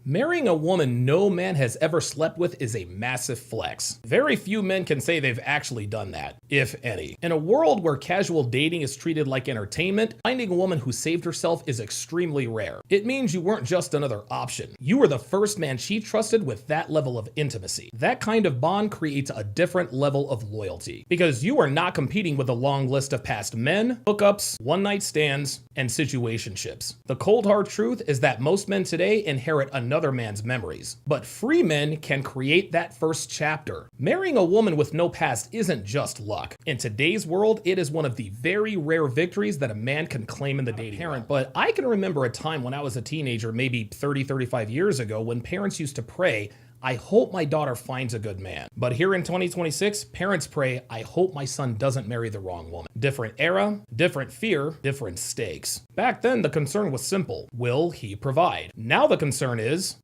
Marrying a woman no man has ever slept with is a massive flex. Very few men can say they've actually done that, if any. In a world where casual dating is treated like entertainment, finding a woman who saved herself is extremely rare. It means you weren't just another option. You were the first man she trusted with that level of intimacy. That kind of bond creates a different level of loyalty, because you are not competing with a long list of past men, hookups, one-night stands, and situationships. The cold hard truth is that most men today inherit another man's memories, but free men can create that first chapter. Marrying a woman with no past isn't just luck. In today's world, it is one of the very rare victories that a man can claim in the dating world. But I can remember a time when I was a teenager, maybe 35 years ago, when parents used to pray, "I hope my daughter finds a good man." But here in 2026, parents pray, "I hope my son doesn't marry the wrong woman." Different era, different fear, different stakes. Back then, the concern was simple. Will he provide? Now the concern is,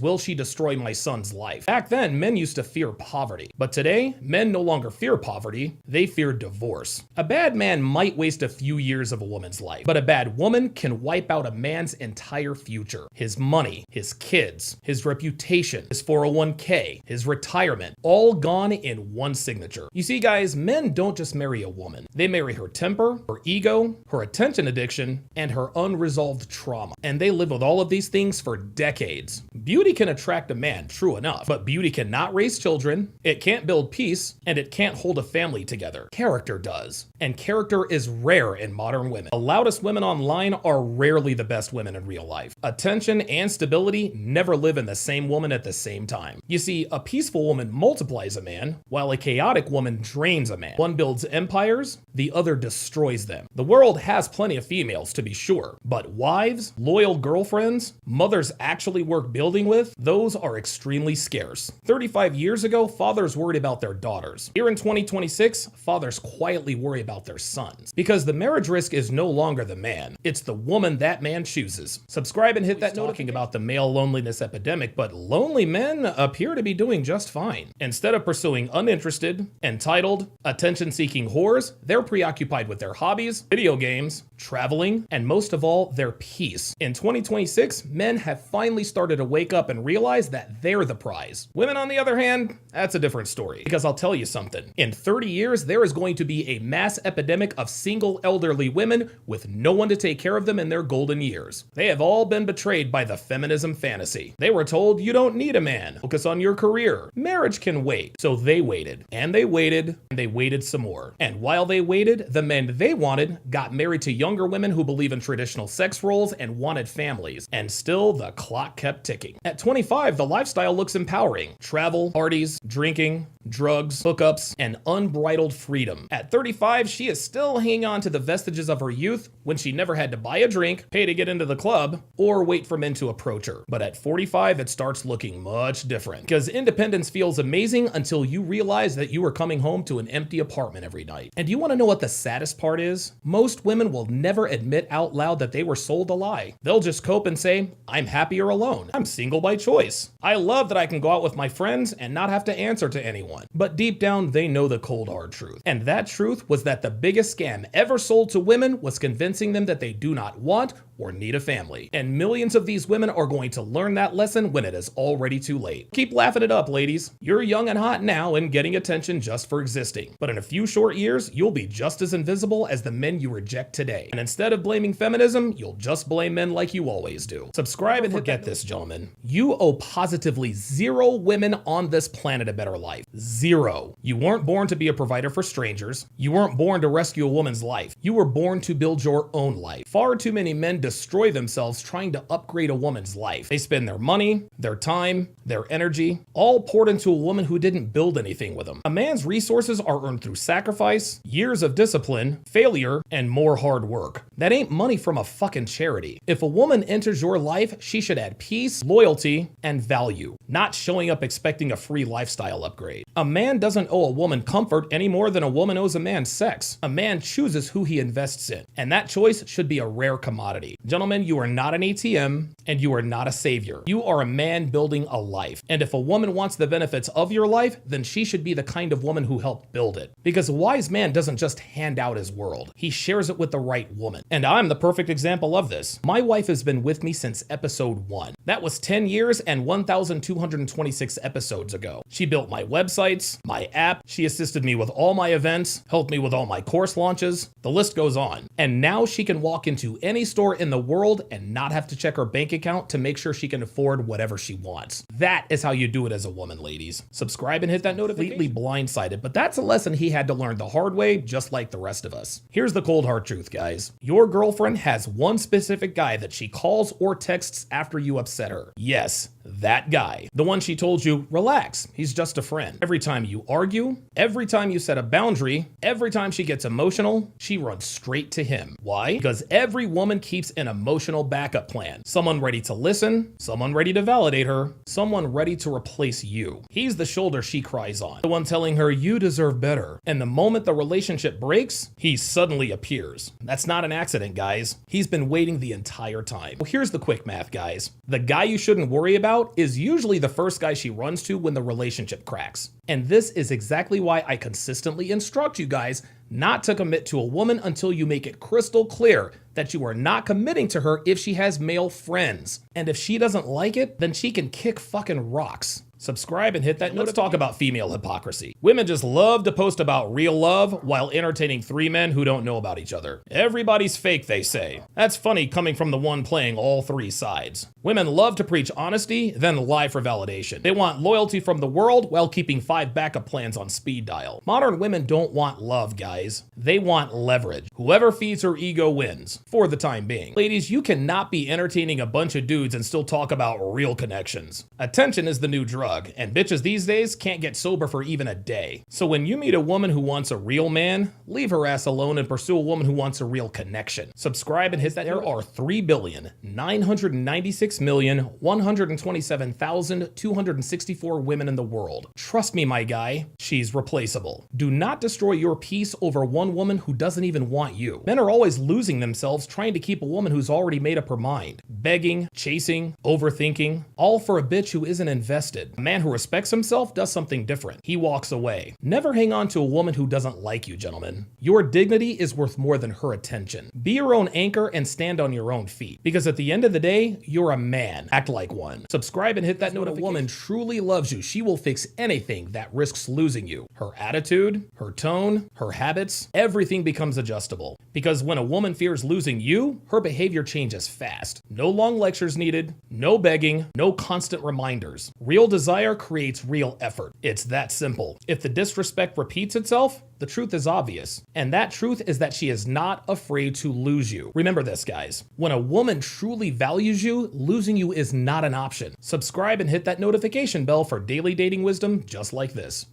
will she destroy my son's life? Back then, men used to fear poverty. But today, men no longer fear poverty, they fear divorce. A bad man might waste a few years of a woman's life, but a bad woman can wipe out a man's entire future. His money, his kids, his reputation, his 401k, his retirement, all gone in one signature. You see, guys, men don't just marry a woman. They marry her temper, her ego, her attention addiction, and her unresolved trauma. And they live with all of these things for decades. Beauty can attract a man, true enough, but beauty cannot raise children, it can't build peace, and it can't hold a family together. Character does. And character is rare in modern women. The loudest women online are rarely the best women in real life. Attention and stability never live in the same woman at the same time. You see, a peaceful woman multiplies a man, while a chaotic woman drains a man. One builds empires, the other destroys them. The world has plenty of females, to be sure, but wives, loyal girlfriends, mothers actually worth building with, those are extremely scarce. 35 years ago, fathers worried about their daughters. Here in 2026, fathers quietly worry about their sons. Because the marriage risk is no longer the man, it's the woman that man chooses. Subscribe and hit that notification about the male loneliness epidemic, but lonely men appear to be doing just fine. Instead of pursuing uninterested, entitled, attention-seeking whores, they're preoccupied with their hobbies, video games, traveling, and most of all, their peace. In 2026, men have finally started to wake up and realize that they're the prize. Women, on the other hand, that's a different story. Because I'll tell you something. In 30 years, there is going to be a mass epidemic of single elderly women with no one to take care of them in their golden years. They have all been betrayed by the feminism fantasy. They were told, you don't need a man. Focus on your career. Marriage can wait. So they waited, and they waited, and they waited some more. And while they waited, the men they wanted got married to younger women who believe in traditional sex roles and wanted families. And still, the clock kept ticking. At 25, the lifestyle looks empowering. Travel, parties, drinking, drugs, hookups, and unbridled freedom. At 35, she is still hanging on to the vestiges of her youth when she never had to buy a drink, pay to get into the club, or wait for men to approach her. But at 45, it starts looking much different. Because independence feels amazing until you realize that you are coming home to an empty apartment every night. And you want to know what the saddest part is? Most women will never admit out loud that they were sold a lie. They'll just cope and say, I'm happier alone. I'm single by choice. I love that I can go out with my friends and not have to answer to anyone. But deep down, they know the cold hard truth. And that truth was that the biggest scam ever sold to women was convincing them that they do not want or need a family. And millions of these women are going to learn that lesson when it is already too late. Keep laughing it up, ladies. You're young and hot now and getting attention just for existing. But in a few short years, you'll be just as invisible as the men you reject today. And instead of blaming feminism, you'll just blame men like you always do. Subscribe and forget this, gentlemen. You owe positively 0 women on this planet a better life. 0. You weren't born to be a provider for strangers. You weren't born to rescue a woman's life. You were born to build your own life. Far too many men destroy themselves trying to upgrade a woman's life. They spend their money, their time, their energy, all poured into a woman who didn't build anything with them. A man's resources are earned through sacrifice, years of discipline, failure, and more hard work. That ain't money from a fucking charity. If a woman enters your life, she should add peace, loyalty, and value, not showing up expecting a free lifestyle upgrade. A man doesn't owe a woman comfort any more than a woman owes a man sex. A man chooses who he invests in, and that choice should be a rare commodity. Gentlemen, you are not an ATM and you are not a savior. You are a man building a life. And if a woman wants the benefits of your life, then she should be the kind of woman who helped build it. Because a wise man doesn't just hand out his world. He shares it with the right woman. And I'm the perfect example of this. My wife has been with me since episode 1. That was 10 years and 1,226 episodes ago. She built my websites, my app, she assisted me with all my events, helped me with all my course launches, the list goes on. And now she can walk into any store in the world and not have to check her bank account to make sure she can afford whatever she wants. That is how you do it as a woman, ladies. Subscribe and hit that notification. Completely blindsided, but that's a lesson he had to learn the hard way, just like the rest of us. Here's the cold hard truth, guys. Your girlfriend has one specific guy that she calls or texts after you upset her. Yes, that guy. The one she told you, relax, he's just a friend. Every time you argue, every time you set a boundary, every time she gets emotional, she runs straight to him. Why? Because every woman keeps an emotional backup plan. Someone ready to listen, someone ready to validate her, someone ready to replace you. He's the shoulder she cries on, the one telling her you deserve better. And the moment the relationship breaks, he suddenly appears. That's not an accident, guys. He's been waiting the entire time. Well, here's the quick math, guys. The guy you shouldn't worry about is usually the first guy she runs to when the relationship cracks. And this is exactly why I consistently instruct you guys not to commit to a woman until you make it crystal clear that you are not committing to her if she has male friends. And if she doesn't like it, then she can kick fucking rocks. Subscribe and hit that notification. Let's talk about female hypocrisy. Women just love to post about real love while entertaining 3 men who don't know about each other. Everybody's fake, they say. That's funny coming from the one playing all 3 sides. Women love to preach honesty, then lie for validation. They want loyalty from the world while keeping 5 backup plans on speed dial. Modern women don't want love, guys. They want leverage. Whoever feeds her ego wins, for the time being. Ladies, you cannot be entertaining a bunch of dudes and still talk about real connections. Attention is the new drug. And bitches these days can't get sober for even a day. So when you meet a woman who wants a real man, leave her ass alone and pursue a woman who wants a real connection. Subscribe and hit that. There are 3,996,127,264 women in the world. Trust me, my guy, she's replaceable. Do not destroy your peace over one woman who doesn't even want you. Men are always losing themselves trying to keep a woman who's already made up her mind. Begging, chasing, overthinking, all for a bitch who isn't invested. A man who respects himself does something different. He walks away. Never hang on to a woman who doesn't like you, gentlemen. Your dignity is worth more than her attention. Be your own anchor and stand on your own feet. Because at the end of the day, you're a man. Act like one. Subscribe and hit that notification. When a woman truly loves you, she will fix anything that risks losing you. Her attitude, her tone, her habits, everything becomes adjustable. Because when a woman fears losing you, her behavior changes fast. No long lectures needed, no begging, no constant reminders. Real desire creates real effort. It's that simple. If the disrespect repeats itself, the truth is obvious. And that truth is that she is not afraid to lose you. Remember this, guys. When a woman truly values you, losing you is not an option. Subscribe and hit that notification bell for daily dating wisdom just like this.